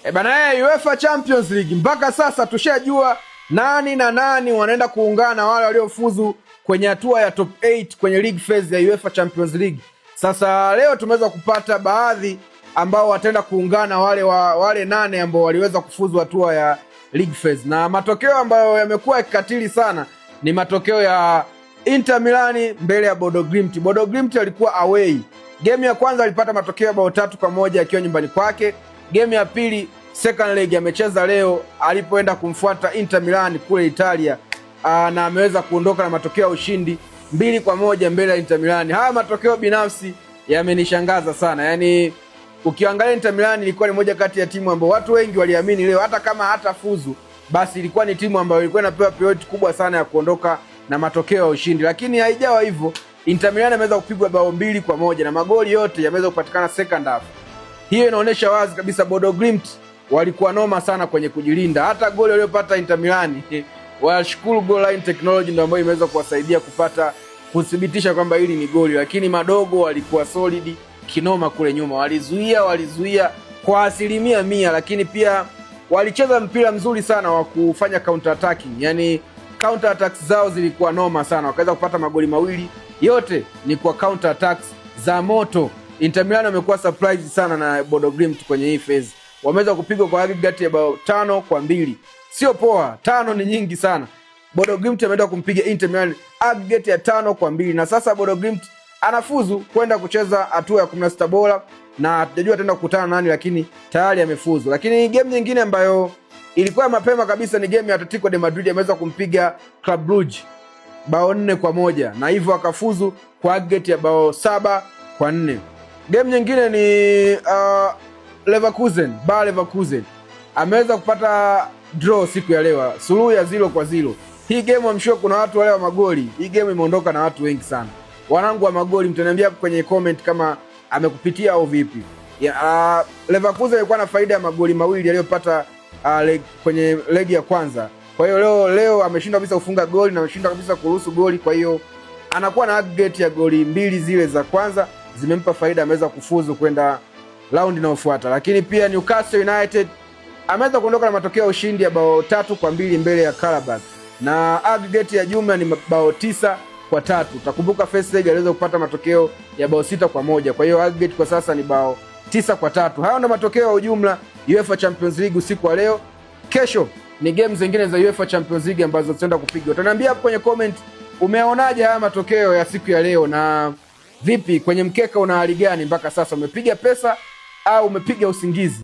UEFA Champions League mpaka sasa tushajua nani na nani wanaenda kuungana, wale waliofuzu kwenye hatua ya top 8 kwenye league phase ya UEFA Champions League. Sasa leo tumeweza kupata baadhi ambao wataenda kuungana, wale nane ambao waliweza kufuzu hatua ya league phase, na matokeo ambayo yamekuwa yakikatili sana ni matokeo ya Inter Milani mbele ya Bodo Glimt. Bodo Glimt alikuwa away. Game ya kwanza alipata matokeo ya bao 3-1 akiwa nyumbani kwake. Game ya pili, second leg, amecheza leo alipoenda kumfuata Inter Milan kule Italia, na ameweza kuondoka na matokeo ya ushindi 2-1 mbele ya Inter Milan. Haya matokeo binafsi yamenishangaza sana. Yaani ukiangalia Inter Milan ilikuwa ni moja kati ya timu ambayo watu wengi waliamini leo hata kama hatafuzu basi ilikuwa ni timu ambayo ilikuwa inapewa priority kubwa sana ya kuondoka na matokeo ya ushindi, lakini haijawa hivyo. Inter Milan ameweza kupigwa bao 2-1 na magoli yote yameweza kupatikana second half. Hiyo inaonyesha wazi kabisa Bodo Glimt walikuwa noma sana kwenye kujilinda. Hata goli waliopata Inter Milan washukuru goal line technology ndio ambayo imeweza kuwasaidia kuthibitisha kwamba hili ni goli, lakini madogo walikuwa solid kinoma kule nyuma. Walizuia kwa 100%, lakini pia walicheza mpira mzuri sana wa kufanya counter attacking. Yaani counter attacks zao zilikuwa noma sana. Wakaweza kupata magoli mawili, yote ni kwa counter attacks za moto. Inter Milan wamekuwa surprise sana na Bodo Glimt kwenye hii phase. Wameweza kupigwa kwa aggregate ya bao 5-2. Sio poa, 5 ni nyingi sana. Bodo Glimt ameenda kumpiga Inter Milan aggregate ya 5-2, na sasa Bodo Glimt anafuzu kwenda kucheza hatua ya 16 bora, na hatujajua ataenda kukutana nani, lakini tayari amefuzu. Lakini game nyingine ambayo ilikuwa mapema kabisa ni game ya Atletico de Madrid, ameweza kumpiga Club Brugge bao 4-1, na hivyo akafuzu kwa aggregate ya bao 7-4. Game nyingine ni Bayer Leverkusen ameweza kupata draw siku ya leo, suluhu ya 0-0. Hii game amshio kuna watu wale wa magoli, hii game imeondoka na watu wengi sana. Wanangu wa magoli, mtaniambia kwenye comment kama amekupitia au vipi. Leverkusen ilikuwa na faida ya magoli mawili aliyopata kwenye legi ya kwanza. Kwa hiyo leo ameshindwa kabisa kufunga goli na ameshindwa kabisa kuruhusu goli, kwa hiyo anakuwa na aggregate ya goli 2 zile za kwanza zimempa faida, ameweza kufuzu kwenda round inayofuata. Lakini pia Newcastle United ameweza kuondoka na matokeo ya ushindi ya bao 3-2 mbele ya Karabakh, na aggregate ya jumla ni bao 9-3. Utakumbuka first leg aliweza kupata matokeo ya bao 6-1, kwa hiyo aggregate kwa sasa ni bao 9-3. Hayo ndio matokeo ya ujumla UEFA Champions League usiku wa leo. Kesho ni games zingine za UEFA Champions League ambazo tutaenda kupiga. Utaniambia hapo kwenye comment umeonaje haya matokeo ya siku ya leo, na vipi kwenye mkeka una hali gani mpaka sasa? Umepiga pesa au umepiga usingizi?